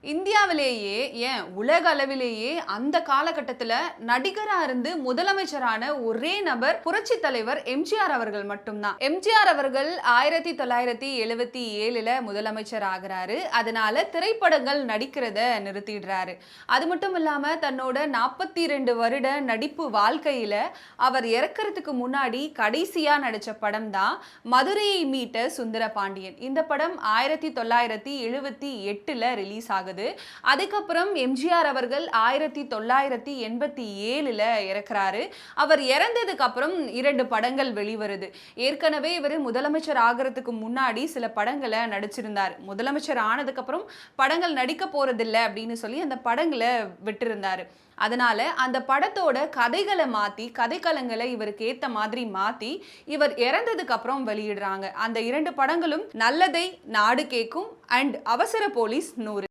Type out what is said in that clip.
இந்தியாவிலேயே ஏன் உலக அளவிலேயே அந்த காலகட்டத்துல நடிகரா இருந்து முதலமைச்சரான ஒரே நபர் புரட்சி தலைவர் எம்ஜிஆர் அவர்கள் மட்டும்தான். எம்ஜிஆர் அவர்கள் 1977ல முதலமைச்சர் ஆகிறாரு. அதனால திரைப்படங்கள் நடிக்கிறத நிறுத்திடுறாரு. அது மட்டும் இல்லாம தன்னோட 42 வருட நடிப்பு வாழ்க்கையில அவர் இறக்கிறதுக்கு முன்னாடி கடைசியா நடிச்ச படம் தான் மதுரையை மீட்ட சுந்தர பாண்டியன். இந்த படம் 1978ல ரிலீஸ் ஆகுது. அதுக்கப்புறம் எம்ஜிஆர் அவர்கள் 1987ல இறக்குறாரு. அவர் இறந்ததுக்கு அப்புறம் 2 படங்கள் வெளிவருது. ஏற்கனவே இவர் முதலமைச்சர் ஆகிறதுக்கு முன்னாடி சில படங்களை நடிச்சிருந்தார். முதலமைச்சர் ஆனதுக்கு அப்புறம் படங்கள் நடிக்க போறதில்லை அப்படின்னு சொல்லி அந்த படங்களை விட்டிருந்தாரு. அதனால அந்த படத்தோட கதைகளை மாத்தி கதைக்களங்களை இவருக்கு ஏத்த மாதிரி மாத்தி இவர் இறந்ததுக்கு அப்புறம் வெளியிடுறாங்க. அந்த 2 படங்களும் நல்லதை நாடு கேட்கும் அண்ட் அவசர போலீஸ் 100.